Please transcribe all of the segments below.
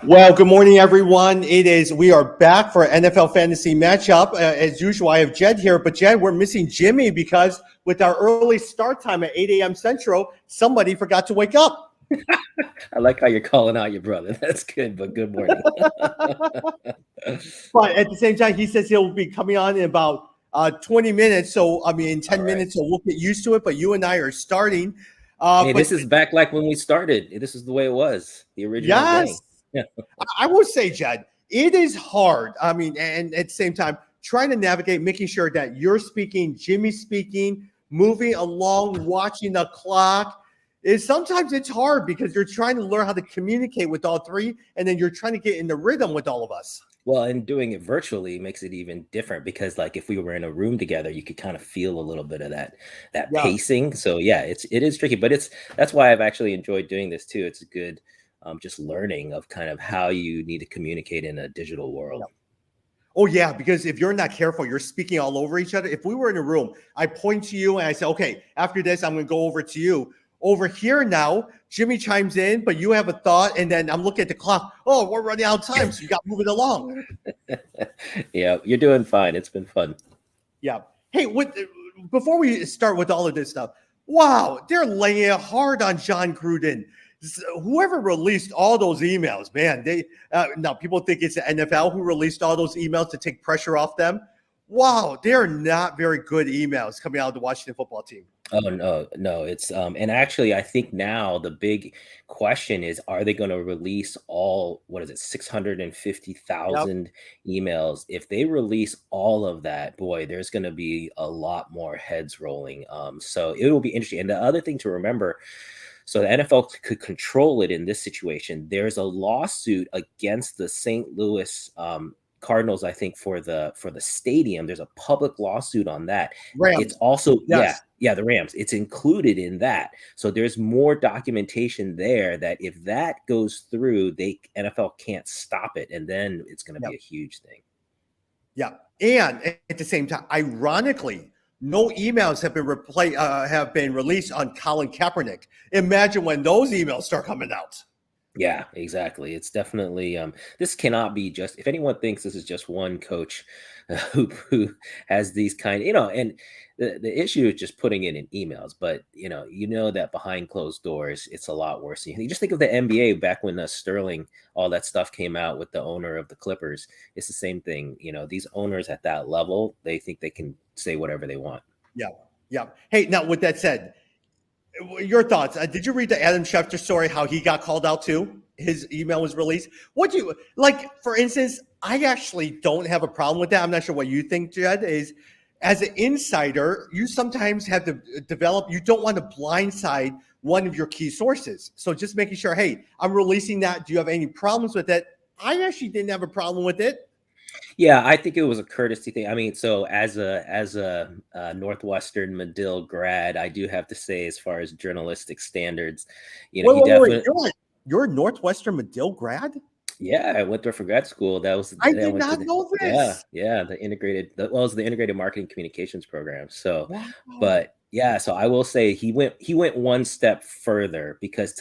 Well, good morning, everyone. We are back for an NFL fantasy matchup. As usual, I have Jed here, but Jed, we're missing Jimmy because with our early start time at 8 a.m. Central, somebody forgot to wake up. I like how you're calling out your brother. That's good, but good morning. But at the same time, he says he'll be coming on in about 20 minutes. So, I mean, in 10 All right. minutes, so we'll get used to it. But you and I are starting. Hey, But this is back like when we started. This is the way it was, the original yes, gang. Yeah. I will say, Jed, it is hard. I mean, and at the same time, trying to navigate, making sure that you're speaking, Jimmy's speaking, moving along, watching the clock. Is sometimes it's hard because you're trying to learn how to communicate with all three, and then you're trying to get in the rhythm with all of us. Well, and doing it virtually makes it even different because like if we were in a room together, you could kind of feel a little bit of that Yeah. pacing. So yeah, it is tricky, but that's why I've actually enjoyed doing this too. It's a good just learning of kind of how you need to communicate in a digital world. Oh, yeah, because if you're not careful, you're speaking all over each other. If we were in a room, I point to you and I say, okay, after this, I'm going to go over to you. Over here now, Jimmy chimes in, but you have a thought, and then I'm looking at the clock. Oh, we're running out of time, so you got to move it along. Yeah, you're doing fine. It's been fun. Yeah. Hey, before we start with all of this stuff, wow, they're laying it hard on John Gruden. Whoever released all those emails, man, they now people think it's the NFL who released all those emails to take pressure off them. Wow, they are not very good emails coming out of the Washington football team. Oh no, it's and actually I think now the big question is are they going to release all what is it Yep. 650,000 emails? If they release all of that, boy, there's going to be a lot more heads rolling. So it will be interesting. And the other thing to remember, so the NFL could control it in this situation. There's a lawsuit against the St. Louis Cardinals, I think, for the stadium. There's a public lawsuit on that. It's Rams. also Yes. yeah, the Rams. It's included in that. So there's more documentation there that if that goes through, they NFL can't stop it, and then it's going to be Yep. a huge thing. Yeah. And at the same time, ironically, no emails have been released on Colin Kaepernick. Imagine when those emails start coming out. Yeah, exactly. It's definitely this cannot be just if anyone thinks this is just one coach who has these kind, and the issue is just putting it in emails, but you know that behind closed doors it's a lot worse. You just think of the NBA back when Sterling, all that stuff came out with the owner of the Clippers. It's the same thing. These owners at that level, they think they can say whatever they want. Yeah. Yeah. Hey, now with that said, your thoughts? Did you read the Adam Schefter story? How he got called out too? His email was released. What do you like? For instance, I actually don't have a problem with that. I'm not sure what you think, Jed. Is as an insider, you sometimes have to develop. You don't want to blindside one of your key sources. So just making sure, hey, I'm releasing that. Do you have any problems with it? I actually didn't have a problem with it. Yeah, I think it was a courtesy thing. I mean, so as a Northwestern Medill grad, I do have to say, as far as journalistic standards, Wait, he wait, wait, wait. definitely. You're a Northwestern Medill grad? Yeah, I went there for grad school. That was I I did went to not the know yeah, this. yeah, it was the integrated marketing communications program. So, Wow. but yeah, so I will say he went one step further because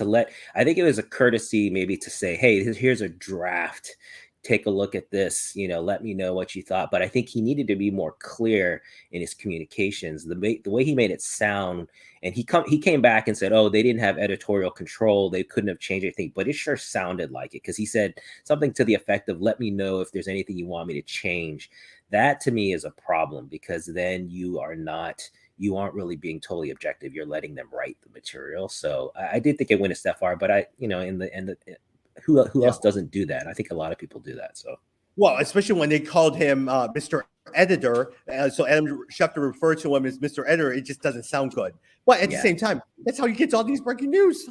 I think it was a courtesy maybe to say, hey, here's a draft. Take a look at this, let me know what you thought. But I think he needed to be more clear in his communications. The way he made it sound, and he came back and said, oh, they didn't have editorial control, they couldn't have changed anything, but it sure sounded like it because he said something to the effect of, let me know if there's anything you want me to change. That to me is a problem because then you aren't really being totally objective. You're letting them write the material. So I did think it went a step far, but in the who Yeah. else doesn't do that? I think a lot of people do that. So Well, especially when they called him Mr. Editor. So Adam Schefter referred to him as Mr. Editor. It just doesn't sound good. But at the yeah. same time, that's how you get all these breaking news.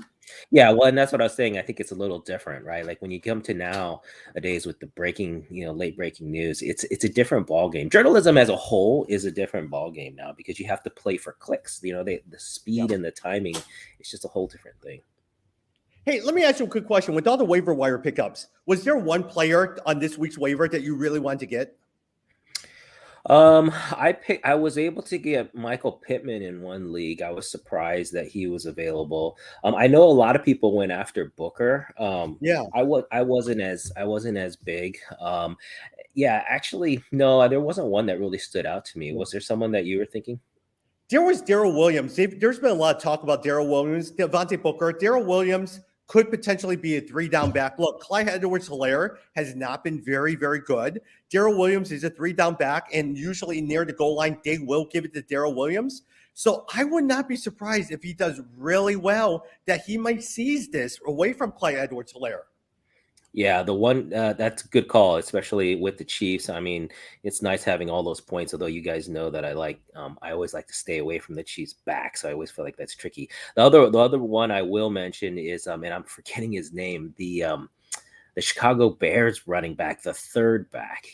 Yeah, well, and that's what I was saying. I think it's a little different, right? Like when you come to nowadays with the breaking, late breaking news, it's a different ball game. Journalism as a whole is a different ball game now because you have to play for clicks. The Yeah. speed and the timing, it's just a whole different thing. Hey, let me ask you a quick question. With all the waiver wire pickups, was there one player on this week's waiver that you really wanted to get? I was able to get Michael Pittman in one league. I was surprised that he was available. I know a lot of people went after Booker. Yeah. I wasn't as big. Yeah, actually, no, there wasn't one that really stood out to me. Was there someone that you were thinking? There was Daryl Williams. There's been a lot of talk about Daryl Williams, Devontae Booker. Daryl Williams could potentially be a 3-down back. Look, Clyde Edwards-Helaire has not been very, very good. Daryl Williams is a 3-down back, and usually near the goal line, they will give it to Daryl Williams. So I would not be surprised if he does really well that he might seize this away from Clyde Edwards-Helaire. Yeah, the one that's a good call, especially with the Chiefs. I mean, it's nice having all those points. Although you guys know that I always like to stay away from the Chiefs' back, so I always feel like that's tricky. The other one I will mention is and I'm forgetting his name, the Chicago Bears running back, the third back.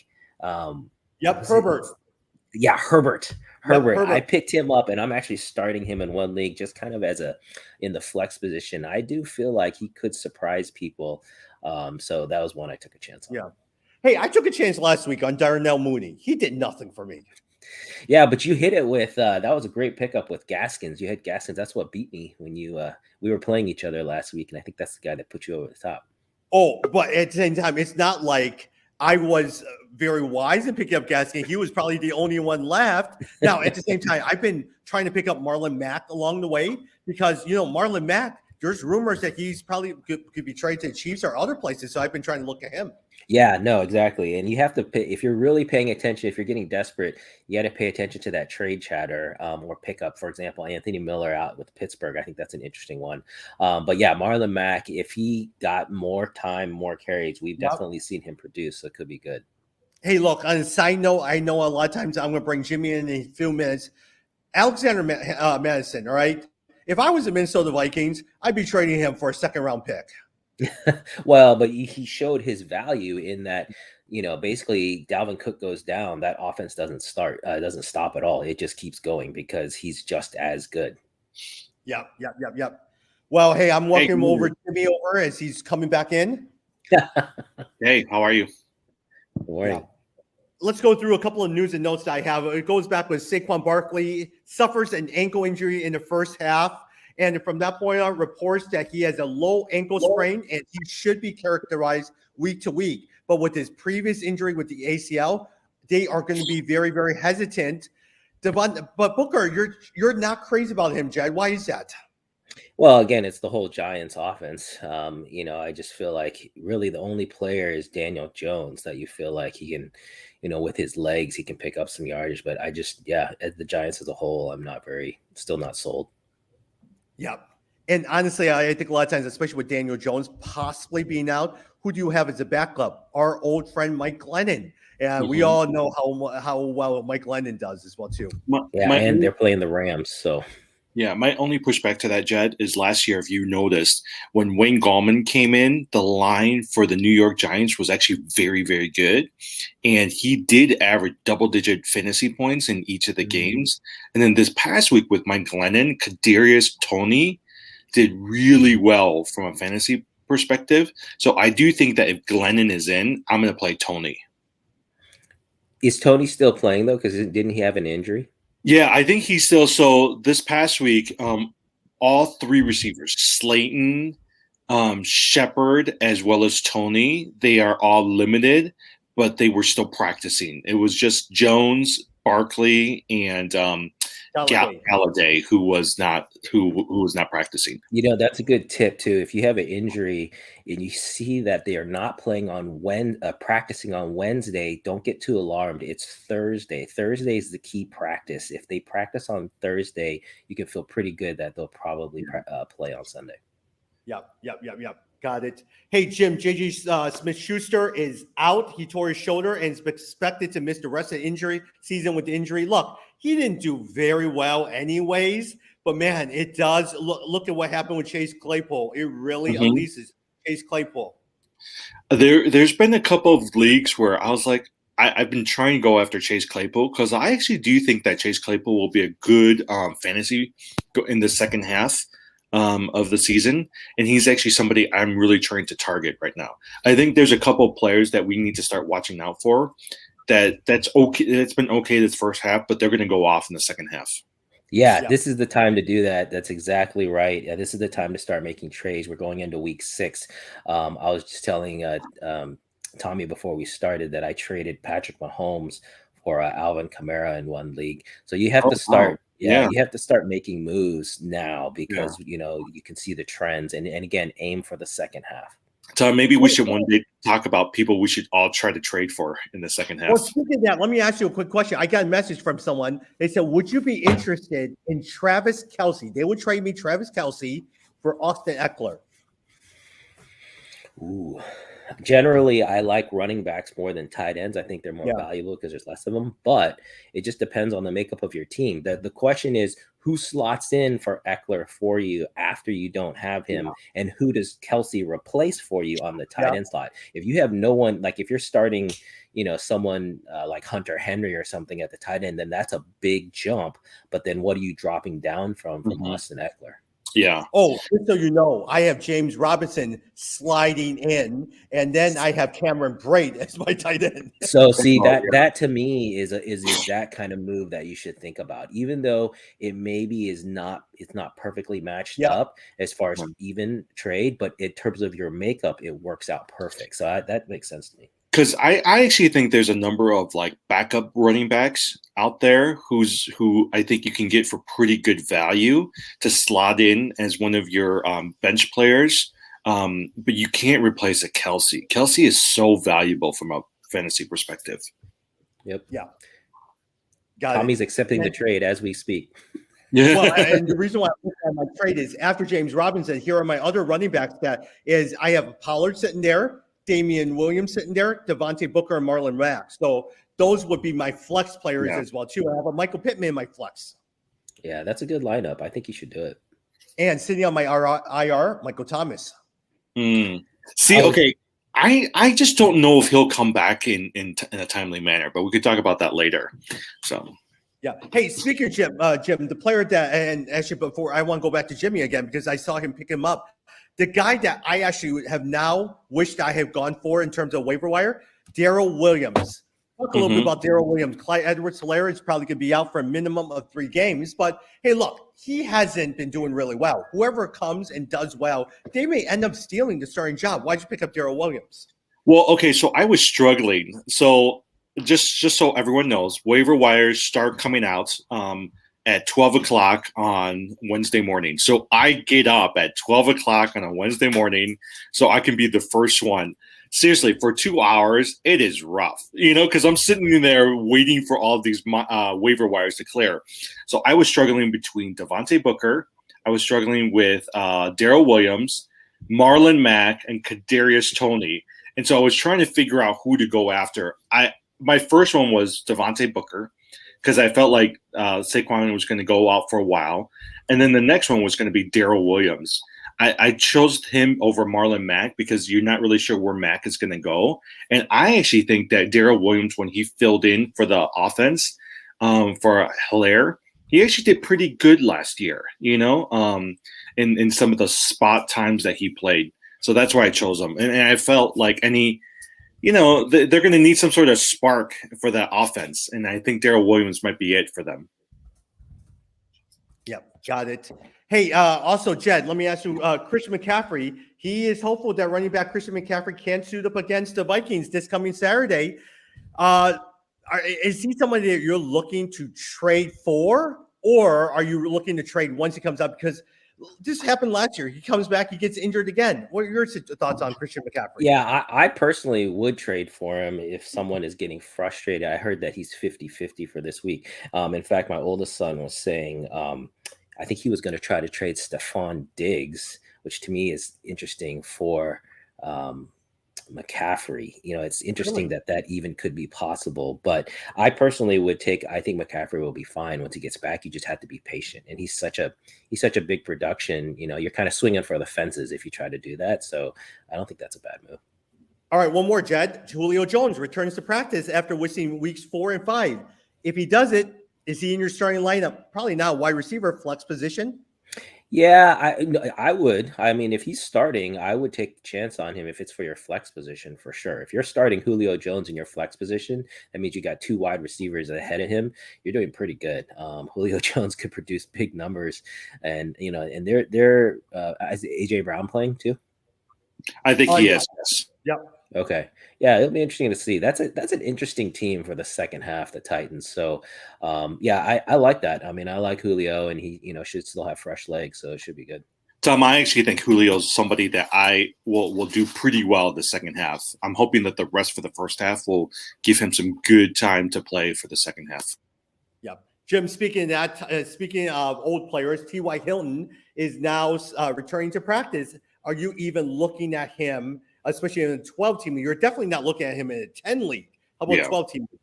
Yep, Herbert. Yeah, Herbert. Yep, Herbert. I Herbert. picked him up, and I'm actually starting him in one league, just kind of in the flex position. I do feel like he could surprise people. So that was one I took a chance on. Yeah. Hey, I took a chance last week on Darnell Mooney. He did nothing for me. Yeah, but you hit it with that was a great pickup with Gaskins. You had Gaskins. That's what beat me when we were playing each other last week, and I think that's the guy that put you over the top. Oh, but at the same time, it's not like I was very wise in picking up Gaskin. He was probably the only one left. Now, at the same time, I've been trying to pick up Marlon Mack along the way because, Marlon Mack, there's rumors that he's probably could be traded to the Chiefs or other places. So I've been trying to look at him. Yeah, no, exactly. And you have to pay, if you're really paying attention, if you're getting desperate, you got to pay attention to that trade chatter or pickup. For example, Anthony Miller out with Pittsburgh. I think that's an interesting one. But yeah, Marlon Mack, if he got more time, more carries, we've definitely seen him produce. So it could be good. Hey, look, on a side note, I know a lot of times I'm going to bring Jimmy in a few minutes. Alexander Madison, all right? If I was the Minnesota Vikings, I'd be trading him for a second-round pick. Well, but he showed his value in that, basically Dalvin Cook goes down, that offense doesn't stop at all. It just keeps going because he's just as good. Yep. Well, hey, I'm walking Jimmy over as he's coming back in. Hey, how are you? Good morning. Yeah. Let's go through a couple of news and notes that I have. It goes back with Saquon Barkley suffers an ankle injury in the first half. And from that point on, reports that he has a low ankle sprain and he should be characterized week to week. But with his previous injury with the ACL, they are going to be very, very hesitant. But Booker, you're not crazy about him, Jed. Why is that? Well, again, it's the whole Giants offense. I just feel like really the only player is Daniel Jones that you feel like he can, with his legs, he can pick up some yardage. But the Giants as a whole, still not sold. Yeah. And honestly, I think a lot of times, especially with Daniel Jones possibly being out, who do you have as a backup? Our old friend Mike Glennon. And we all know how well Mike Glennon does as well, too. And they're playing the Rams, so. Yeah, my only pushback to that, Jed, is last year, if you noticed, when Wayne Gallman came in, the line for the New York Giants was actually very, very good. And he did average double-digit fantasy points in each of the games. And then this past week with Mike Glennon, Kadarius Toney did really well from a fantasy perspective. So I do think that if Glennon is in, I'm going to play Toney. Is Toney still playing, though? Because didn't he have an injury? Yeah, I think he's still. So this past week, all three receivers, Slayton, Shepard, as well as Toney, they are all limited, but they were still practicing. It was just Jones, Barkley, and Galladay who was not practicing. That's a good tip too. If you have an injury and you see that they are not playing practicing on Wednesday, don't get too alarmed. It's Thursday. Thursday is the key practice. If they practice on Thursday, you can feel pretty good that they'll probably play on Sunday. Yep. Got it. Hey, Jim, JJ Smith-Schuster is out. He tore his shoulder and is expected to miss the rest of the season with the injury. Look, he didn't do very well anyways, but man, it does. Look at what happened with Chase Claypool. It really unleashes Chase Claypool. There's been a couple of leagues where I was like, I've been trying to go after Chase Claypool because I actually do think that Chase Claypool will be a good fantasy in the second half of the season, and he's actually somebody I'm really trying to target right now. I think there's a couple of players that we need to start watching out for that's okay. It's been okay this first half, but they're going to go off in the second half. Yeah, Yeah. this is the time to do that. That's exactly right. Yeah, this is the time to start making trades. We're going into week 6. I was just telling Tommy before we started that I traded Patrick Mahomes for Alvin Kamara in one league. So you have Oh, to start. wow. Yeah, Yeah. you have to start making moves now Yeah. because you can see the trends and again aim for the second half. So maybe we should one day talk about people we should all try to trade for in the second half. Well, speaking of that, let me ask you a quick question. I got a message from someone. They said, would you be interested in Travis Kelce? They would trade me Travis Kelce for Austin Eckler. Ooh. Generally, I like running backs more than tight ends. I think they're more Yeah. valuable because there's less of them, but it just depends on the makeup of your team. The question is who slots in for Eckler for you after you don't have him, Yeah. and who does Kelce replace for you on the tight Yeah. end slot? If you have no one, like if you're starting, someone like Hunter Henry or something at the tight end, then that's a big jump. But then what are you dropping down from Mhm. Austin Eckler? Yeah. Oh, just so you know, I have James Robinson sliding in, and then I have Cameron Brate as my tight end. So see Oh, that yeah. that to me is the exact kind of move that you should think about, even though it maybe it's not perfectly matched Yeah. up as far as Mhm. even trade, but in terms of your makeup, it works out perfect. So that makes sense to me. Because I actually think there's a number of like backup running backs out there who I think you can get for pretty good value to slot in as one of your bench players. But you can't replace a Kelce. Kelce is so valuable from a fantasy perspective. Yep. Yeah. Got Tommy's it. accepting the And- trade as we speak. Well, and the reason why I look at my trade is after James Robinson, here are my other running backs that is I have Pollard sitting there, Damian Williams sitting there, Devontae Booker, and Marlon Mack. So those would be my flex players Yeah. as well, too. I have a Michael Pittman in my flex. Yeah, that's a good lineup. I think you should do it. And sitting on my IR, Michael Thomas. Mm. See, I was- okay, I just don't know if he'll come back in a timely manner, but we could talk about that later. So Yeah. Hey, speaking of Jim, the player that, and actually before I want to go back to Jimmy again because I saw him pick him up. The guy that I actually have now wished I had gone for in terms of waiver wire, Darrell Williams. Talk a little bit about Darrell Williams. Clyde Edwards-Helaire is probably going to be out for a minimum of 3 games. But hey, look, he hasn't been doing really well. Whoever comes and does well, they may end up stealing the starting job. Why'd you pick up Darrell Williams? Well, okay, so I was struggling. So just so everyone knows, waiver wires start coming out at 12 o'clock on Wednesday morning. So I get up at 12 o'clock on a Wednesday morning so I can be the first one. Seriously, for 2 hours, it is rough, because I'm sitting in there waiting for all of these waiver wires to clear. So I was struggling between Devontae Booker. I was struggling with Darrell Williams, Marlon Mack, and Kadarius Toney. And so I was trying to figure out who to go after. My first one was Devontae Booker because I felt like Saquon was going to go out for a while. And then the next one was going to be Darrell Williams. I chose him over Marlon Mack because you're not really sure where Mack is going to go. And I actually think that Darrell Williams, when he filled in for the offense for Helaire, he actually did pretty good last year, in some of the spot times that he played. So that's why I chose him. And I felt like they're going to need some sort of spark for that offense. And I think Darrell Williams might be it for them. Yep, got it. Hey, also, Jed, let me ask you, Christian McCaffrey, he is hopeful that running back Christian McCaffrey can suit up against the Vikings this coming Saturday. Is he someone that you're looking to trade for, or are you looking to trade once he comes up? Because this happened last year. He comes back, he gets injured again. What are your thoughts on Christian McCaffrey? Yeah, I personally would trade for him if someone is getting frustrated. I heard that he's 50-50 for this week. In fact, my oldest son was saying I think he was going to try to trade Stephon Diggs, which to me is interesting for McCaffrey. It's interesting that even could be possible. But I personally would I think McCaffrey will be fine once he gets back. You just have to be patient. And he's such a big production. You're kind of swinging for the fences if you try to do that. So I don't think that's a bad move. All right, one more, Jed. Julio Jones returns to practice after missing weeks 4 and 5. If he does it, is he in your starting lineup? Probably not. Wide receiver, flex position. Yeah, I would. I mean, if he's starting, I would take the chance on him if it's for your flex position for sure. If you're starting Julio Jones in your flex position, that means you got two wide receivers ahead of him. You're doing pretty good. Julio Jones could produce big numbers, and and they're is AJ Brown playing too? I think Oh, he yeah. is. Yes. Yep. Okay. Yeah, it'll be interesting to see. That's an interesting team for the second half, the Titans. So yeah, I like that. I mean, I like Julio and he, should still have fresh legs, so it should be good. Tom, I actually think Julio's somebody that I will do pretty well the second half. I'm hoping that the rest for the first half will give him some good time to play for the second half. Yep. Jim, speaking of that, speaking of old players, T.Y. Hilton is now returning to practice. Are you even looking at him, especially in a 12-team league? You're definitely not looking at him in a 10 league. How about 12-team league?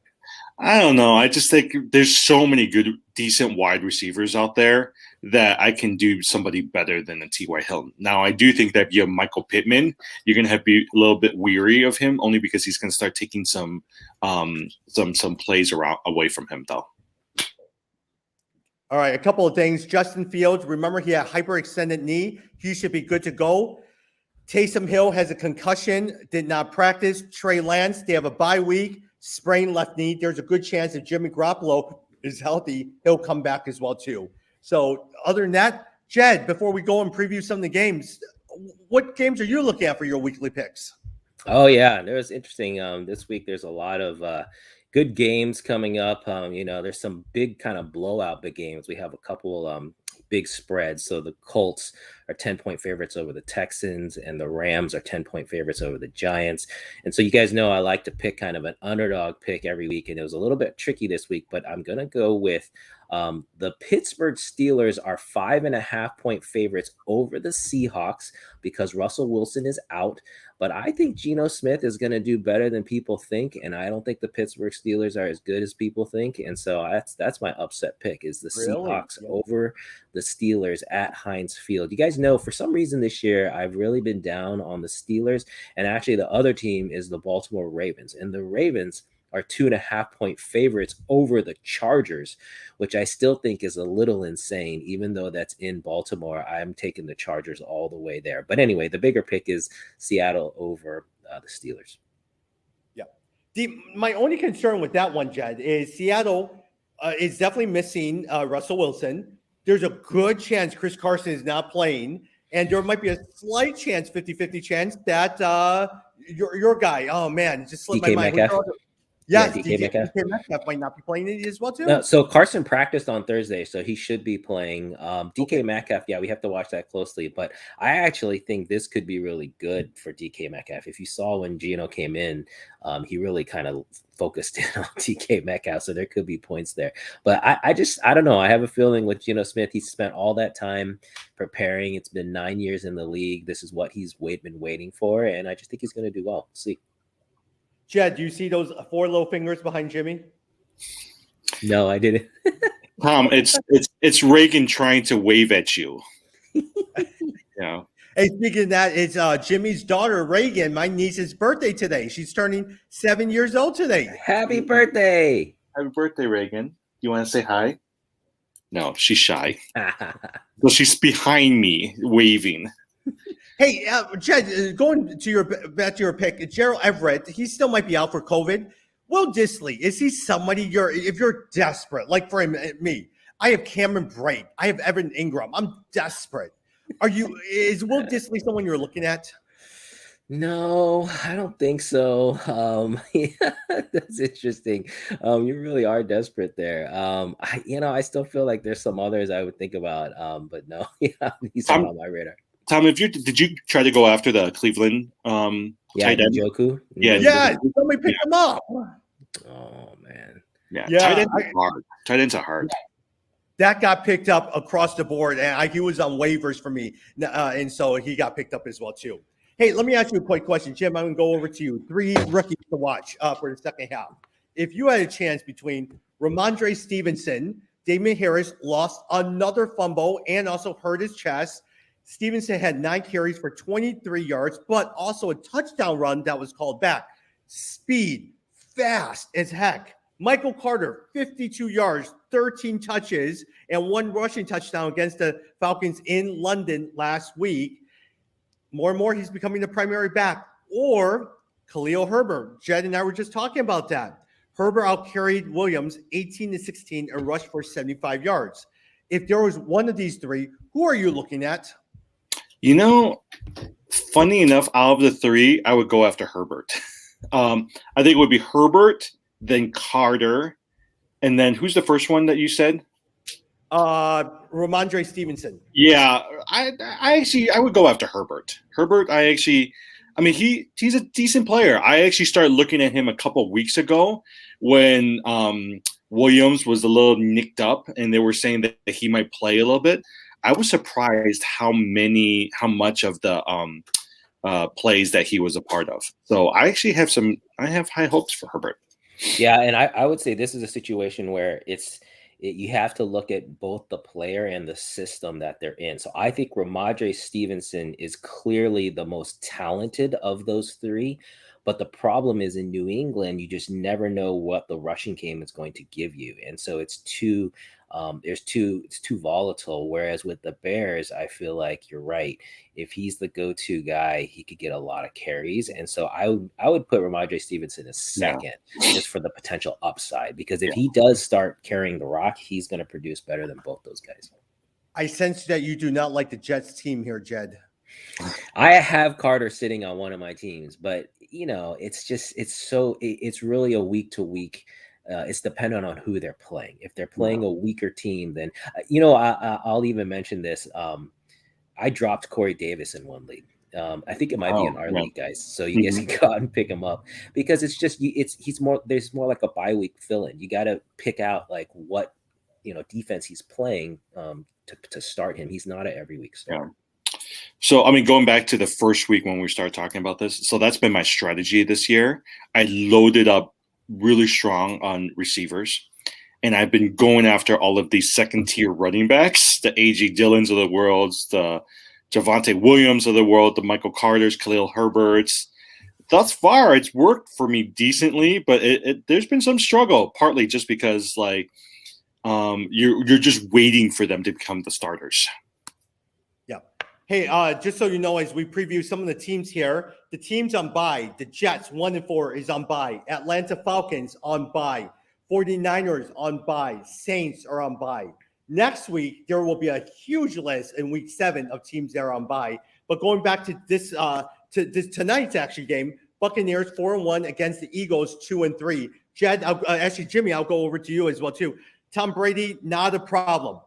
I don't know. I just think there's so many good, decent wide receivers out there that I can do somebody better than a T.Y. Hilton. Now, I do think that if you have Michael Pittman, you're going to have to be a little bit weary of him, only because he's going to start taking some plays away from him, though. All right, a couple of things. Justin Fields, remember he had hyperextended knee. He should be good to go. Taysom Hill has a concussion, did not practice. Trey Lance, they have a bye week, sprained left knee. There's a good chance if Jimmy Garoppolo is healthy, he'll come back as well too. So other than that, Jed, before we go and preview some of the games, what games are you looking at for your weekly picks? Oh yeah, there's interesting. This week there's a lot of good games coming up. There's some big kind of blowout big games. We have a couple big spreads. So the Colts are 10-point favorites over the Texans, and the Rams are 10-point favorites over the Giants. And so you guys know I like to pick kind of an underdog pick every week, and it was a little bit tricky this week, but I'm gonna go with the Pittsburgh Steelers are 5.5-point favorites over the Seahawks because Russell Wilson is out. But I think Geno Smith is going to do better than people think, and I don't think the Pittsburgh Steelers are as good as people think. And so that's my upset pick is the Seahawks over the Steelers at Heinz Field. You guys know for some reason this year I've really been down on the Steelers, and actually the other team is the Baltimore Ravens, and the Ravens are 2.5-point favorites over the Chargers, which I still think is a little insane, even though that's in Baltimore. I'm taking the Chargers all the way there. But anyway, the bigger pick is Seattle over the Steelers. Yeah. My only concern with that one, Jed, is Seattle is definitely missing Russell Wilson. There's a good chance Chris Carson is not playing, and there might be a slight chance, 50-50 chance, that your guy, oh man, it just slipped my mind. Metcalf. Yes, DK Metcalf might not be playing it as well too. No, so Carson practiced on Thursday, so he should be playing. DK Metcalf, yeah, we have to watch that closely. But I actually think this could be really good for DK Metcalf. If you saw when Geno came in, he really kind of focused in on DK Metcalf, so there could be points there. But I don't know. I have a feeling with Geno Smith, he spent all that time preparing. It's been 9 years in the league. This is what he's been waiting for, and I just think he's going to do well. See. Jed, do you see those 4 little fingers behind Jimmy? No, I didn't. Tom, it's Reagan trying to wave at you. Yeah. Hey, speaking of that, it's Jimmy's daughter, Reagan, my niece's birthday today. She's turning 7 years old today. Happy birthday. Happy birthday, Reagan. You want to say hi? No, she's shy. So she's behind me waving. Hey, Jed, going to back to your pick, Gerald Everett, he still might be out for COVID. Will Dissly, is he somebody if you're desperate, like for me, I have Cameron Brate, I have Evan Ingram, I'm desperate. Is Will Dissly someone you're looking at? No, I don't think so. Yeah, that's interesting. You really are desperate there. I still feel like there's some others I would think about. But no, yeah, he's not on my radar. Tom, did you try to go after the Cleveland tight end? Njoku? Yeah, somebody pick him up. Oh man. Yeah. Tight ends are hard. Tight ends are hard. That got picked up across the board, and he was on waivers for me, and so he got picked up as well too. Hey, let me ask you a quick question, Jim. I'm going to go over to you. 3 rookies to watch for the second half. If you had a chance between Ramondre Stevenson, Damian Harris lost another fumble and also hurt his chest. Stevenson had 9 carries for 23 yards, but also a touchdown run that was called back. Speed, fast as heck. Michael Carter, 52 yards, 13 touches, and 1 rushing touchdown against the Falcons in London last week. More and more, he's becoming the primary back. Or Khalil Herbert. Jed and I were just talking about that. Herbert outcarried Williams 18-16 and rushed for 75 yards. If there was one of these three, who are you looking at? You know, funny enough, out of the three, I would go after Herbert. I think it would be Herbert, then Carter, and then who's the first one that you said? Ramondre Stevenson. Yeah, I would go after Herbert. Herbert, he's a decent player. I actually started looking at him a couple of weeks ago when Williams was a little nicked up, and they were saying that he might play a little bit. I was surprised how much of the plays that he was a part of. So I actually have high hopes for Herbert. Yeah, and I would say this is a situation where you have to look at both the player and the system that they're in. So I think Ramondre Stevenson is clearly the most talented of those three. But the problem is in New England, you just never know what the rushing game is going to give you. And so it's too volatile. Whereas with the Bears, I feel like you're right. If he's the go-to guy, he could get a lot of carries. And so I would put Ramondre Stevenson as second just for the potential upside, because if he does start carrying the rock, he's going to produce better than both those guys. I sense that you do not like the Jets team here, Jed. I have Carter sitting on one of my teams, but it's really a week to week. It's dependent on who they're playing. If they're playing a weaker team, then I'll even mention this. I dropped Corey Davis in one league. I think it might be in our league, guys. So you guys can go out and pick him up, because there's more like a bye week fill-in. You got to pick out like what defense he's playing to start him. He's not an every week starter. Yeah. So, going back to the first week when we started talking about this, so that's been my strategy this year. I loaded up really strong on receivers, and I've been going after all of these second-tier running backs, the A.J. Dillons of the world, the Javonte Williams of the world, the Michael Carters, Khalil Herberts. Thus far, it's worked for me decently, but there's been some struggle, partly just because you're just waiting for them to become the starters. Hey, just so you know, as we preview some of the teams here, the teams on bye, the Jets 1-4 is on bye, Atlanta Falcons on bye, 49ers on bye, Saints are on bye. Next week, there will be a huge list in week 7 of teams that are on bye. But going back to this tonight's actually game, Buccaneers 4-1 against the Eagles 2-3. Jed, Jimmy, I'll go over to you as well too. Tom Brady, not a problem.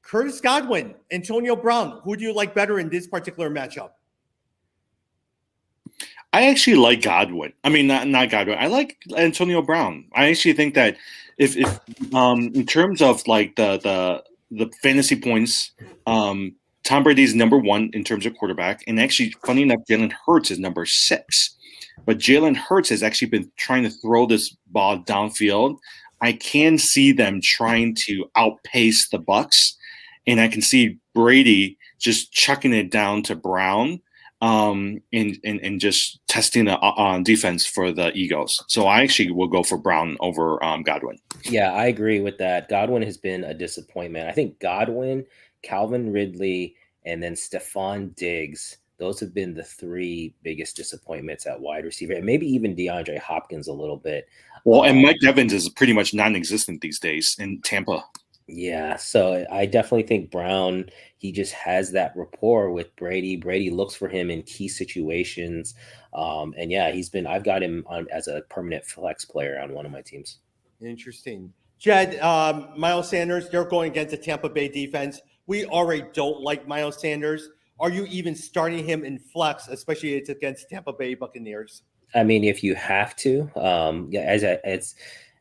Curtis Godwin, Antonio Brown, who do you like better in this particular matchup? I actually like Godwin. Not Godwin. I like Antonio Brown. I actually think that if in terms of like the fantasy points, Tom Brady is number 1 in terms of quarterback, and actually, funny enough, Jalen Hurts is number 6. But Jalen Hurts has actually been trying to throw this ball downfield. I can see them trying to outpace the Bucs. And I can see Brady just chucking it down to Brown and just testing on defense for the Eagles. So I actually will go for Brown over Godwin. Yeah, I agree with that. Godwin has been a disappointment. I think Godwin, Calvin Ridley, and then Stephon Diggs, those have been the 3 biggest disappointments at wide receiver, and maybe even DeAndre Hopkins a little bit. Well, and Mike Evans is pretty much non-existent these days in Tampa. Yeah, so I definitely think Brown, he just has that rapport with Brady. Brady looks for him in key situations. And yeah, I've got him on as a permanent flex player on one of my teams. Interesting. Jed, Miles Sanders, they're going against the Tampa Bay defense. We already don't like Miles Sanders. Are you even starting him in flex, especially it's against Tampa Bay Buccaneers? If you have to,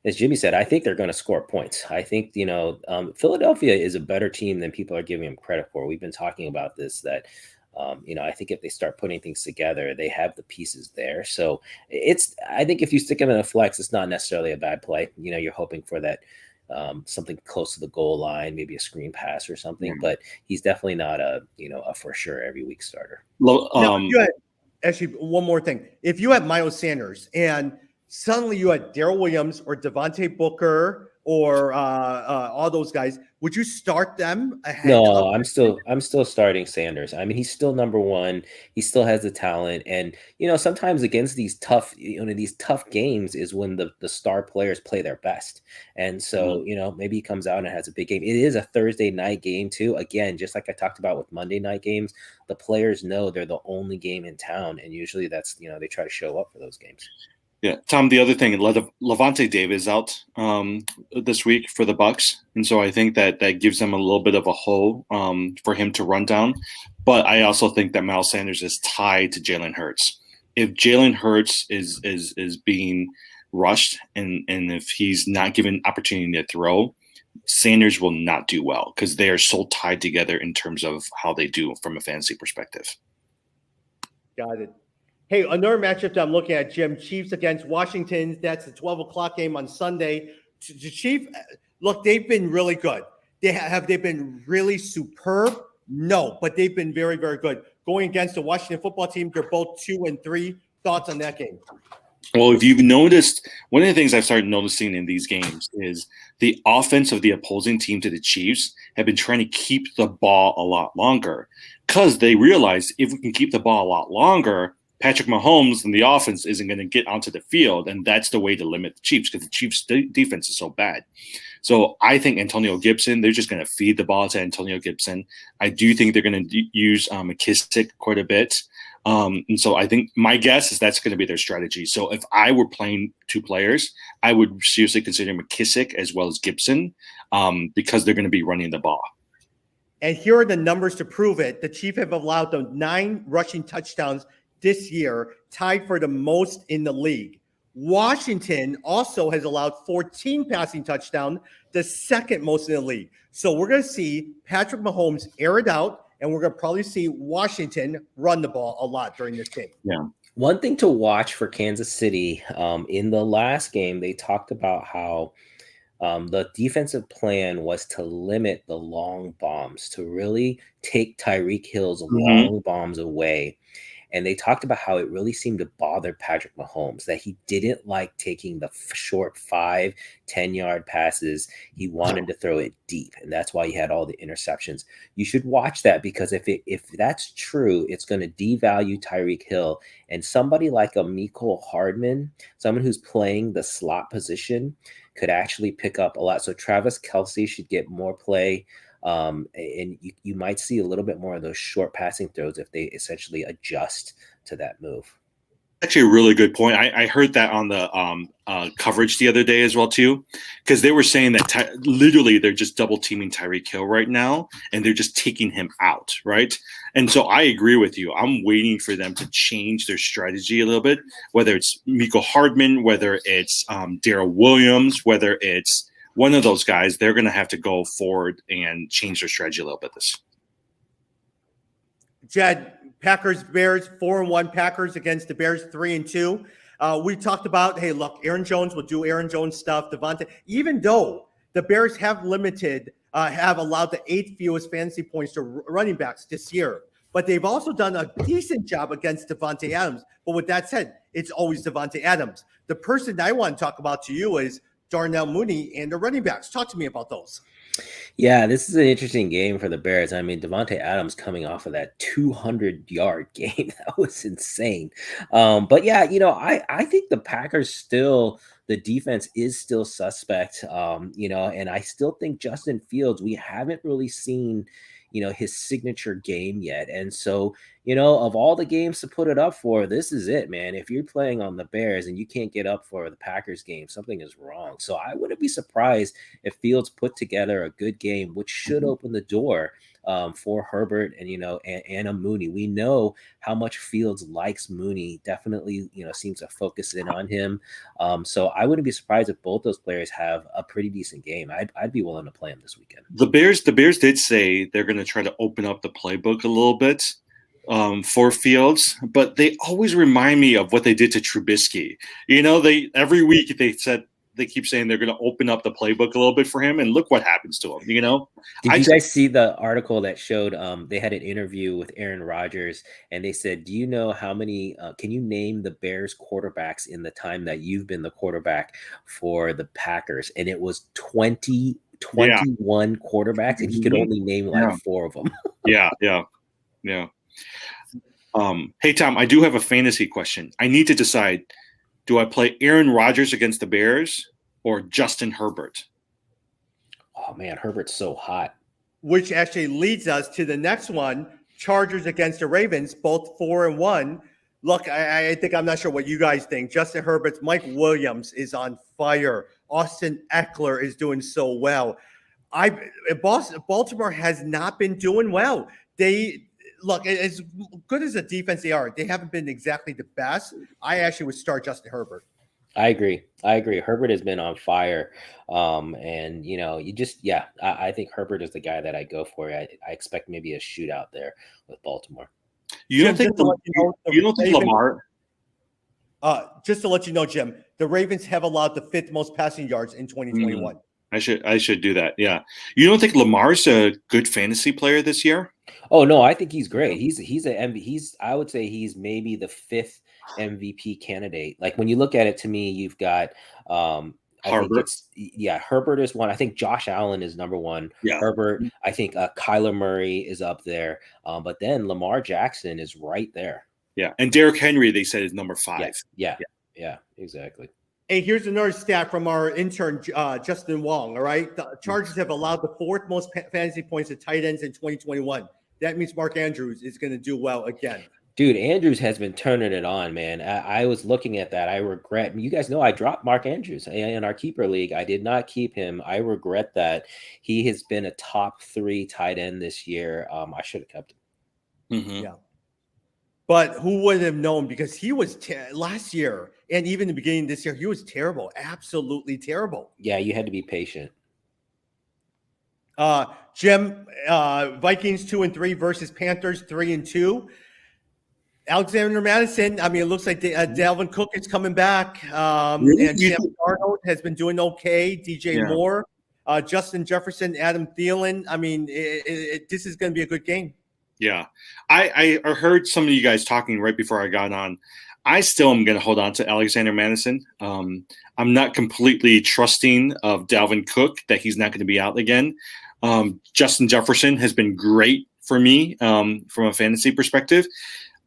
as Jimmy said, I think they're going to score points. I think, Philadelphia is a better team than people are giving them credit for. We've been talking about this, that, I think if they start putting things together, they have the pieces there. So I think if you stick him in a flex, it's not necessarily a bad play. You're hoping for that, something close to the goal line, maybe a screen pass or something, but he's definitely not a for sure every week starter. Actually, one more thing. If you have Miles Sanders and suddenly you had Daryl Williams or Devontae Booker or all those guys. Would you start them ahead No, of? I'm still starting Sanders. I mean, he's still number one. He still has the talent, and sometimes against these tough games is when the star players play their best. And so, maybe he comes out and has a big game. It is a Thursday night game too. Again, just like I talked about with Monday night games, the players know they're the only game in town, and usually that's they try to show up for those games. Yeah, Tom. The other thing, Levante David is out this week for the Bucks, and so I think that gives them a little bit of a hole for him to run down. But I also think that Miles Sanders is tied to Jalen Hurts. If Jalen Hurts is being rushed and if he's not given opportunity to throw, Sanders will not do well because they are so tied together in terms of how they do from a fantasy perspective. Got it. Hey, another matchup that I'm looking at, Jim, Chiefs against Washington. That's the 12 o'clock game on Sunday. The Chiefs, look, they've been really good. Have they been really superb? No, but they've been very, very good. Going against the Washington football team, they're both 2-3. Thoughts on that game? Well, if you've noticed, one of the things I've started noticing in these games is the offense of the opposing team to the Chiefs have been trying to keep the ball a lot longer because they realize if we can keep the ball a lot longer, Patrick Mahomes and the offense isn't going to get onto the field, and that's the way to limit the Chiefs because the Chiefs' defense is so bad. So I think Antonio Gibson, they're just going to feed the ball to Antonio Gibson. I do think they're going to use McKissick quite a bit. And so I think my guess is that's going to be their strategy. So if I were playing two players, I would seriously consider McKissick as well as Gibson because they're going to be running the ball. And here are the numbers to prove it. The Chiefs have allowed them 9 rushing touchdowns this year, tied for the most in the league. Washington also has allowed 14 passing touchdowns, the second most in the league. So we're going to see Patrick Mahomes air it out, and we're going to probably see Washington run the ball a lot during this game. Yeah. One thing to watch for Kansas City, in the last game, they talked about how the defensive plan was to limit the long bombs, to really take Tyreek Hill's long bombs away. And they talked about how it really seemed to bother Patrick Mahomes, that he didn't like taking the short 5-10 yard passes. He wanted to throw it deep, and that's why he had all the interceptions. You should watch that because if that's true, it's going to devalue Tyreek Hill. And somebody like a Mecole Hardman, someone who's playing the slot position, could actually pick up a lot. So Travis Kelce should get more play. And you might see a little bit more of those short passing throws if they essentially adjust to that move. Actually, a really good point. I heard that on the coverage the other day as well too, because they were saying that literally they're just double teaming Tyreek Hill right now, and they're just taking him out, right? And so I agree with you. I'm waiting for them to change their strategy a little bit, whether it's Mecole Hardman, whether it's Daryl Williams, whether it's one of those guys. They're going to have to go forward and change their strategy a little bit. Jed, Packers, Bears, 4-1 Packers against the Bears, 3-2. We talked about, hey, look, Aaron Jones will do Aaron Jones stuff. Devontae, even though the Bears have allowed the 8th fewest fantasy points to running backs this year, but they've also done a decent job against Davante Adams. But with that said, it's always Davante Adams. The person that I want to talk about to you is Darnell Mooney and the running backs. Talk to me about those. Yeah, this is an interesting game for the Bears. I mean, Davante Adams coming off of that 200-yard game. That was insane. But yeah, I think the Packers still, the defense is still suspect, and I still think Justin Fields, we haven't really seen, his signature game yet. And so, of all the games to put it up for, this is it, man. If you're playing on the Bears and you can't get up for the Packers game, something is wrong. So I wouldn't be surprised if Fields put together a good game, which should open the door for Herbert and a Mooney. We know how much Fields likes Mooney. Definitely, seems to focus in on him. So I wouldn't be surprised if both those players have a pretty decent game. I'd be willing to play them this weekend. The Bears did say they're going to try to open up the playbook a little bit for Fields, but they always remind me of what they did to Trubisky. They every week they said they keep saying they're going to open up the playbook a little bit for him, and look what happens to him. You know, Did I you just- guys see the article that showed they had an interview with Aaron Rodgers, and they said, do you know how many can you name the Bears quarterbacks in the time that you've been the quarterback for the Packers? And it was 21 quarterbacks, and he could Mhm. only name like Yeah. 4 of them. yeah. Hey Tom, I do have a fantasy question. I need to decide: do I play Aaron Rodgers against the Bears or Justin Herbert? Oh man, Herbert's so hot. Which actually leads us to the next one: Chargers against the Ravens, both 4-1. Look, I think I'm not sure what you guys think. Justin Herbert's Mike Williams is on fire. Austin Eckler is doing so well. Baltimore has not been doing well. They look as good as a defense they are. They haven't been exactly the best. I actually would start Justin Herbert. I agree. Herbert has been on fire. And I think Herbert is the guy that I go for. I expect maybe a shootout there with Baltimore. You don't Jim, think just to let you know, the you don't think Ravens- Lamar? Just to let you know, Jim, the Ravens have allowed the 5th most passing yards in 2021. I should do that. Yeah. You don't think Lamar's a good fantasy player this year? Oh no, I think he's great. I would say he's maybe the 5th MVP candidate. Like when you look at it, to me, you've got Herbert. Herbert is one. I think Josh Allen is number 1. Yeah. Herbert. I think Kyler Murray is up there. But then Lamar Jackson is right there. Yeah. And Derrick Henry, they said, is number 5. Yeah, exactly. Hey, here's another stat from our intern, Justin Wong. All right. The Chargers have allowed the 4th most fantasy points to tight ends in 2021. That means Mark Andrews is going to do well again. Dude, Andrews has been turning it on, man. I was looking at that. I regret. You guys know I dropped Mark Andrews in our keeper league. I did not keep him. I regret that. He has been a top 3 tight end this year. I should have kept him. Mm-hmm. Yeah. But who would have known? Because he was last year and even the beginning of this year, he was terrible, absolutely terrible. Yeah, you had to be patient. Jim, Vikings 2-3 versus Panthers 3-2. Alexander Madison. I mean, it looks like Dalvin Cook is coming back, Really? and Sam Darnold has been doing okay. DJ Moore, Justin Jefferson, Adam Thielen. I mean, this is going to be a good game. Yeah. I heard some of you guys talking right before I got on. I still am going to hold on to Alexander Madison. I'm not completely trusting of Dalvin Cook that he's not going to be out again. Justin Jefferson has been great for me from a fantasy perspective.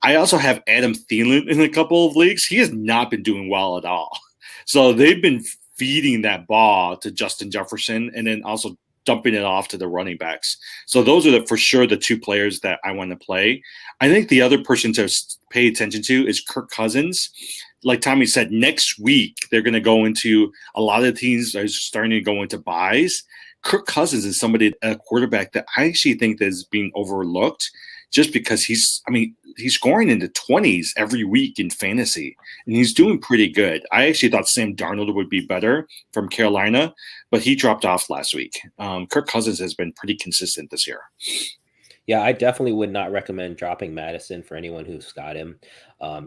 I also have Adam Thielen in a couple of leagues. He has not been doing well at all. So they've been feeding that ball to Justin Jefferson and then also dumping it off to the running backs. So those are for sure the 2 players that I want to play. I think the other person to pay attention to is Kirk Cousins. Like Tommy said, next week they're going to go into a lot of teams are starting to go into buys. Kirk Cousins is a quarterback that I actually think that is being overlooked just because he's scoring in the 20s every week in fantasy, and he's doing pretty good. I actually thought Sam Darnold would be better from Carolina, but he dropped off last week. Kirk Cousins has been pretty consistent this year. Yeah, I definitely would not recommend dropping Madison for anyone who's got him.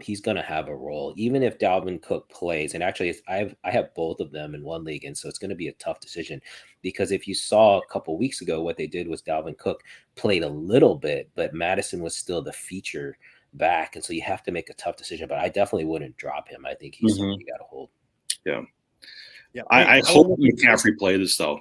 He's going to have a role, even if Dalvin Cook plays. And actually, I have both of them in one league, and so it's going to be a tough decision. Because if you saw a couple weeks ago, what they did was Dalvin Cook played a little bit, but Madison was still the feature back, and so you have to make a tough decision. But I definitely wouldn't drop him. I think he's something you got to hold. Yeah. Yeah. I hope McCaffrey plays though.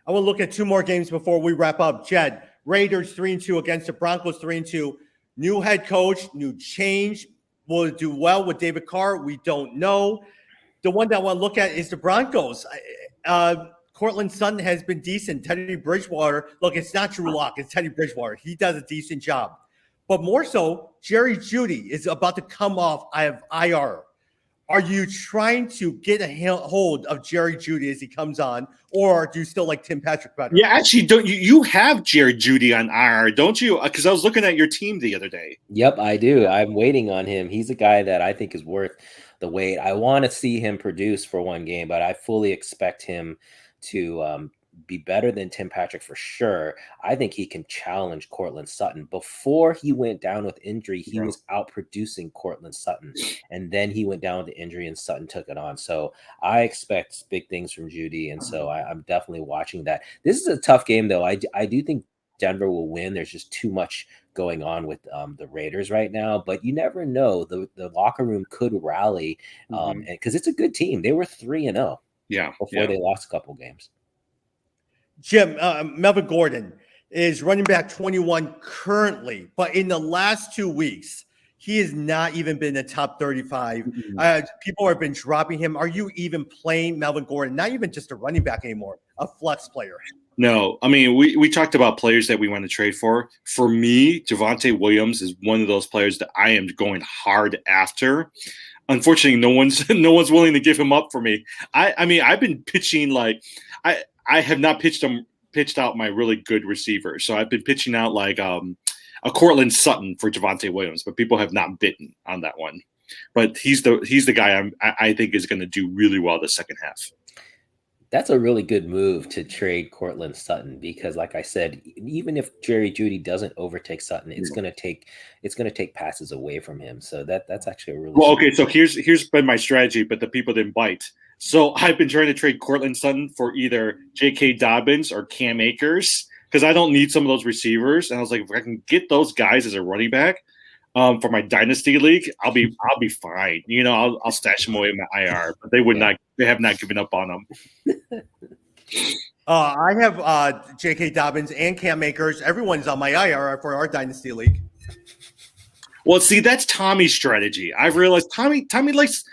I will look at 2 more games before we wrap up. Jed, Raiders 3-2 against the Broncos 3-2. New head coach, new change. Will it do well with David Carr? We don't know. The one that I want to look at is the Broncos. Cortland Sutton has been decent. Teddy Bridgewater, look, it's not Drew Lock, it's Teddy Bridgewater. He does a decent job. But more so, Jerry Jeudy is about to come off of IR. Are you trying to get a hold of Jerry Jeudy as he comes on, or do you still like Tim Patrick better? Yeah, actually, don't you have Jerry Jeudy on IR, don't you? Because I was looking at your team the other day. Yep, I do. I'm waiting on him. He's a guy that I think is worth the wait. I want to see him produce for one game, but I fully expect him to be better than Tim Patrick for sure. I think he can challenge Cortland Sutton. Before he went down with injury, he was out producing Cortland Sutton, and then he went down with injury and Sutton took it on. So I expect big things from Judy, and so I'm definitely watching that. This is a tough game, though. I do think Denver will win. There's just too much going on with the Raiders right now, but you never know. The locker room could rally, and because it's a good team. They were 3-0 before they lost a couple games. Jim, Melvin Gordon is running back 21 currently, but in the last 2 weeks, he has not even been in the top 35. People have been dropping him. Are you even playing Melvin Gordon? Not even just a running back anymore, a flex player. No, I mean, we talked about players that we want to trade for. For me, Javonte Williams is one of those players that I am going hard after. Unfortunately, no one's willing to give him up for me. I mean, I've been pitching like I have not pitched out my really good receiver. So I've been pitching out like a Cortland Sutton for Javonte Williams, but people have not bitten on that one. But he's the guy I think is going to do really well the second half. That's a really good move to trade Cortland Sutton because, like I said, even if Jerry Jeudy doesn't overtake Sutton, it's going to take passes away from him. So that's actually a really okay. So here's been my strategy, but the people didn't bite. So I've been trying to trade Cortland Sutton for either J.K. Dobbins or Cam Akers because I don't need some of those receivers. And I was like, if I can get those guys as a running back for my dynasty league, I'll be fine. You know, I'll stash them away in my IR, but they have not given up on them. I have J.K. Dobbins and Cam Akers. Everyone's on my IR for our dynasty league. Well, see, that's Tommy's strategy. I've realized Tommy likes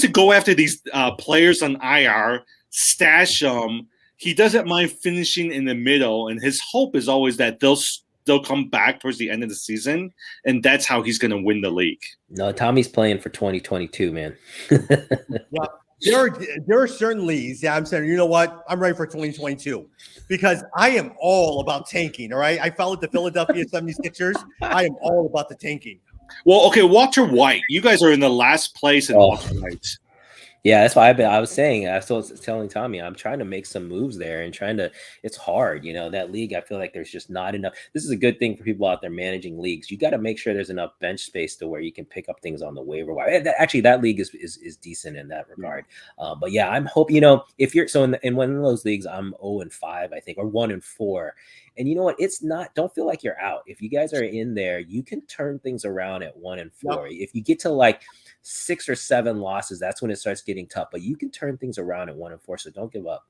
to go after these players on IR, stash them. He doesn't mind finishing in the middle, and his hope is always that they'll come back towards the end of the season, and that's how he's going to win the league. No, Tommy's playing for 2022, man. Yeah, there are certain leagues that I'm saying, you know what, I'm ready for 2022 because I am all about tanking. All right, I followed the Philadelphia 76ers. I am all about the tanking. Well, okay, Walter White. You guys are in the last place in Walter White. Yeah, that's why I was telling Tommy, I'm trying to make some moves there and it's hard, that league. I feel like there's just not enough. This is a good thing for people out there managing leagues. You got to make sure there's enough bench space to where you can pick up things on the waiver wire. Actually, that league is decent in that regard. But yeah, I'm hoping, if you're, so in one of those leagues, I'm 0-5, I think, or 1-4. And you know what? It's not, don't feel like you're out. If you guys are in there, you can turn things around at 1-4. Yep. If you get to like 6 or 7 losses, that's when it starts getting tough. But you can turn things around at 1-4. So don't give up.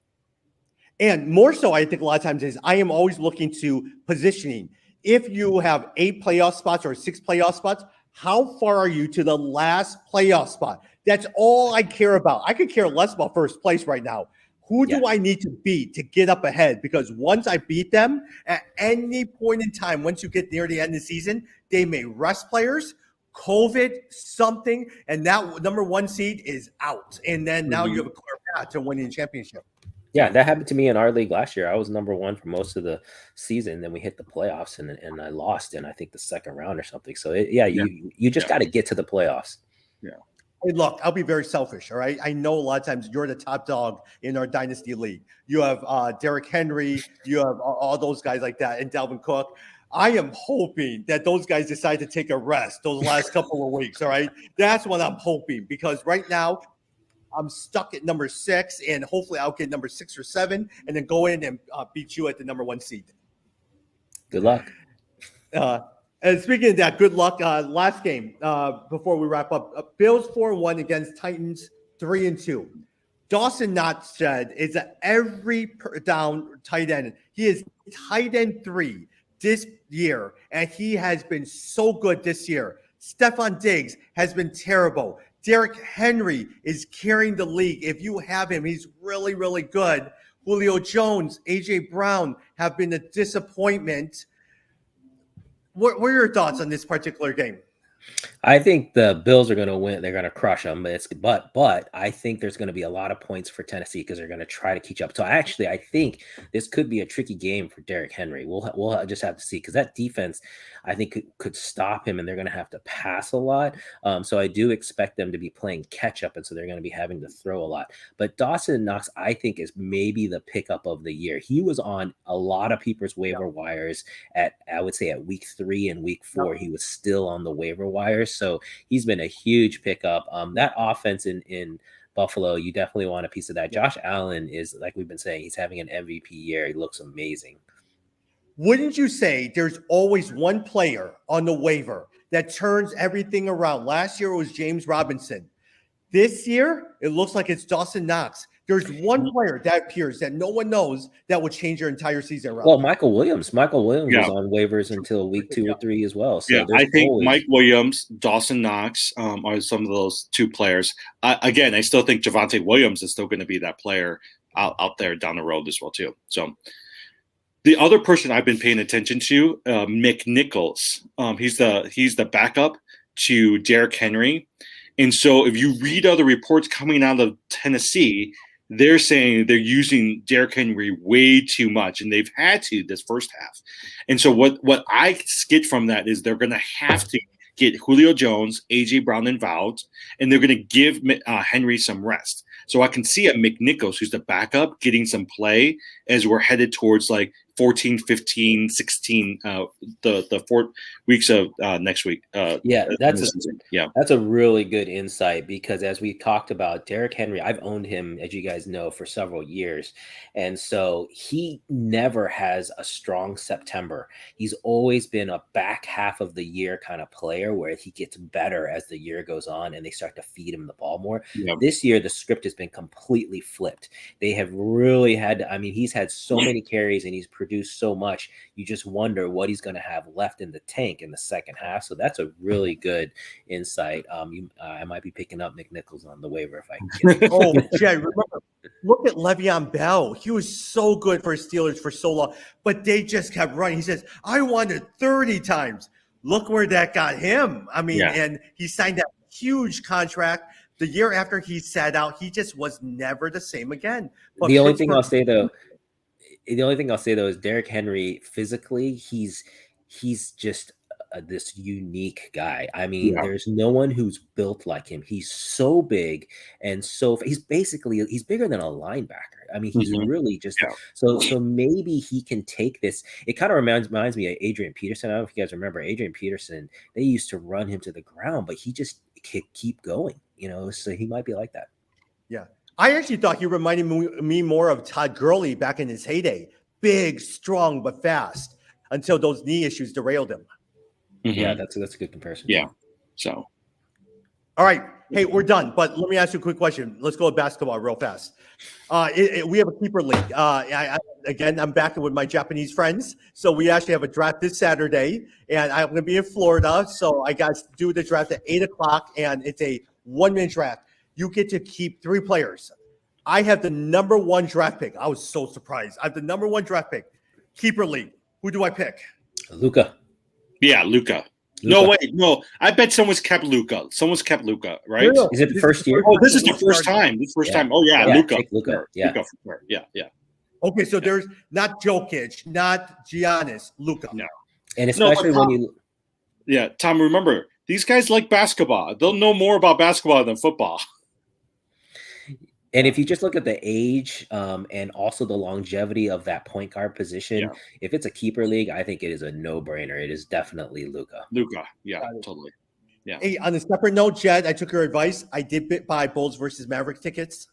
And more so, I think a lot of times is I am always looking to positioning. If you have 8 playoff spots or 6 playoff spots, how far are you to the last playoff spot? That's all I care about. I could care less about first place right now. Who do I need to beat to get up ahead? Because once I beat them, at any point in time, once you get near the end of the season, they may rest players, COVID, something, and that number 1 seed is out. And then now you have a clear path to winning the championship. Yeah, that happened to me in our league last year. I was number 1 for most of the season. Then we hit the playoffs and I lost in, I think, the second round or something. So, you just got to get to the playoffs. Yeah. Hey, look, I'll be very selfish, all right? I know a lot of times you're the top dog in our dynasty league. You have Derrick Henry. You have all those guys like that, and Dalvin Cook. I am hoping that those guys decide to take a rest those last couple of weeks, all right? That's what I'm hoping because right now I'm stuck at number 6, and hopefully I'll get number 6 or 7 and then go in and beat you at the number 1 seed. Good luck. And speaking of that, good luck. Last game before we wrap up, Bills 4-1 against Titans 3-2. Dawson Knox is an every down tight end. He is tight end 3 this year, and he has been so good this year. Stephon Diggs has been terrible. Derrick Henry is carrying the league. If you have him, he's really, really good. Julio Jones, A.J. Brown have been a disappointment. What are your thoughts on this particular game? I think the Bills are going to win. They're going to crush them. But I think there's going to be a lot of points for Tennessee because they're going to try to catch up. So I think this could be a tricky game for Derrick Henry. We'll just have to see because that defense, I think, could stop him, and they're going to have to pass a lot. So I do expect them to be playing catch up, and so they're going to be having to throw a lot. But Dawson Knox, I think, is maybe the pickup of the year. He was on a lot of people's waiver wires I would say at week 3 and week 4. He was still on the waiver wires. So he's been a huge pickup. That offense in Buffalo, you definitely want a piece of that. Josh Allen is, like we've been saying, he's having an MVP year. He looks amazing. Wouldn't you say there's always one player on the waiver that turns everything around? Last year it was James Robinson. This year, it looks like it's Dawson Knox. There's one player that appears that no one knows that will change your entire season around. Well, Michael Williams was on waivers until week 2 or 3 as well. So I think Mike Williams, Dawson Knox are some of those two players. Again, I still think Javonte Williams is still going to be that player out there down the road as well too. So the other person I've been paying attention to, McNichols. He's the backup to Derrick Henry. And so if you read other reports coming out of Tennessee, they're saying they're using Derrick Henry way too much, and they've had to this first half. And so what I get from that is they're going to have to get Julio Jones, A.J. Brown involved, and they're going to give Henry some rest. So I can see a McNichols, who's the backup, getting some play as we're headed towards like 14, 15, 16, the 4 weeks of next week. That's a really good insight because as we talked about, Derrick Henry, I've owned him, as you guys know, for several years. And so he never has a strong September. He's always been a back half of the year kind of player where he gets better as the year goes on and they start to feed him the ball more. Yeah. This year, the script has been completely flipped. They have really he's had so many carries and he's produced so much. You just wonder what he's going to have left in the tank in the second half. So that's a really good insight. I might be picking up McNichols on the waiver if I can get it. Jay, remember, look at Le'Veon Bell. He was so good for Steelers for so long, but they just kept running. He says, I wanted 30 times. Look where that got him. And he signed that huge contract. The year after he sat out, he just was never the same again. But the only thing I'll say though is Derrick Henry physically, he's just this unique guy. There's no one who's built like him. He's so big and he's bigger than a linebacker. He's really just so maybe he can take this. It kind of reminds me of Adrian Peterson. I don't know if you guys remember Adrian Peterson. They used to run him to the ground, but he just could keep going, so he might be like that. Yeah. I actually thought he reminded me more of Todd Gurley back in his heyday. Big, strong, but fast until those knee issues derailed him. Mm-hmm. Yeah, that's a good comparison. Yeah. So. All right. Hey, we're done. But let me ask you a quick question. Let's go with basketball real fast. We have a keeper league. I'm back with my Japanese friends. So we actually have a draft this Saturday. And I'm going to be in Florida. So I got to do the draft at 8 o'clock. And it's a 1-minute draft. You get to keep 3 players. I have the number 1 draft pick. I was so surprised. I have the number 1 draft pick. Keeper league. Who do I pick? Luka. Yeah, Luka. No, wait, no. I bet someone's kept Luka. Someone's kept Luka, right? No. Is it the first year? Oh, this is the first time. This first time. Oh, yeah, Luka. Luka. Yeah. Luka for sure. Yeah. Okay, so there's not Jokic, not Giannis, Luka. No. And especially when you... Yeah, Tom, remember, these guys like basketball. They'll know more about basketball than football. And if you just look at the age and also the longevity of that point guard position, if it's a keeper league, I think it is a no-brainer. It is definitely Luka. Yeah, totally. Yeah. Hey, on a separate note, Jed, I took your advice. I did buy Bulls versus Mavericks tickets.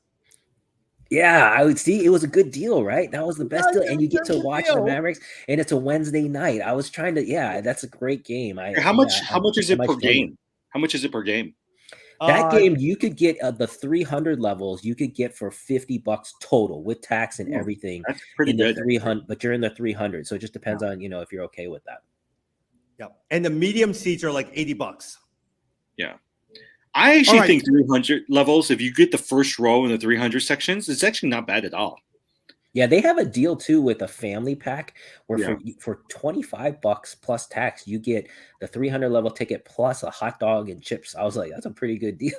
Yeah, I would see. It was a good deal, right? That was the best deal, and you get to watch the Mavericks, and it's a Wednesday night. I was trying to, that's a great game. How much is it per game? How much is it per game? That game you could get the 300 levels. You could get for $50 total with tax and everything. That's pretty good. 300, but you're in the 300, so it just depends on if you're okay with that. Yeah, and the medium seats are like $80. Yeah, I actually think 300 levels. If you get the first row in the 300 sections, it's actually not bad at all. Yeah, they have a deal too with a family pack where Yeah. for $25 plus tax, you get the 300 level ticket plus a hot dog and chips. I was like, that's a pretty good deal.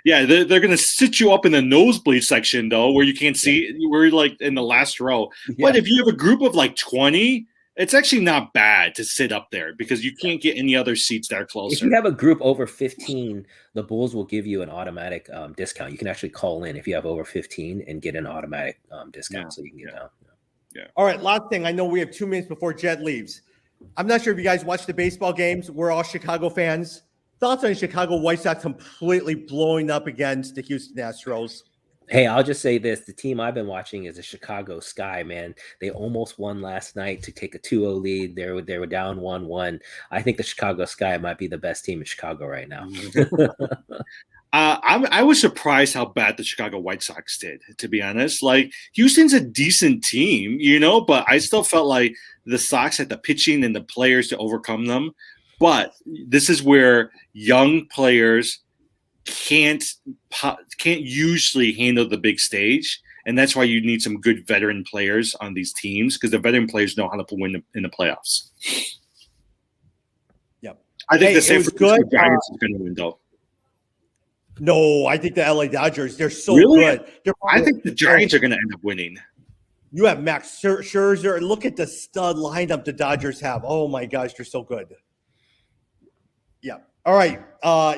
Yeah, they're gonna sit you up in the nosebleed section though, where you can't see. We're like in the last row. But Yeah. if you have a group of like 20, it's actually not bad to sit up there because you can't get any other seats that are If closer. you have a group over 15, the Bulls will give you an automatic discount. You can actually call in if you have over 15 and get an automatic discount, Yeah, so you can get down. All right, last thing. I know we have 2 minutes before Jed leaves. I'm not sure if you guys watch the baseball games. We're all Chicago fans. Thoughts on Chicago White Sox completely blowing up against the Houston Astros? Hey, I'll just say this. The team I've been watching is the Chicago Sky, man. They almost won last night to take a 2-0 lead. They were down 1-1. I think the Chicago Sky might be the best team in Chicago right now. I was surprised how bad the Chicago White Sox did, to be honest. Like, Houston's a decent team, but I still felt like the Sox had the pitching and the players to overcome them. But this is where young players can't usually handle the big stage, and that's why you need some good veteran players on these teams because the veteran players know how to win in the playoffs. Yep. I think Hey, the San it was Francisco good. Giants is going to win, though. No, I think the LA Dodgers, they're so Really? good. I think the Giants are going to end up winning. You have Max Scherzer. Look at the stud lineup the Dodgers have. Oh my gosh, they're so good. Yeah. All right.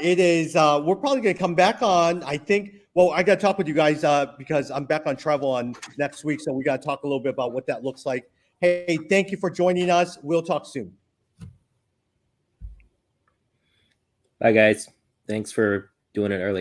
It is. We're probably going to come back on. I think. Well, I got to talk with you guys because I'm back on travel on next week, so we got to talk a little bit about what that looks like. Hey, thank you for joining us. We'll talk soon. Bye, guys. Thanks for doing it early.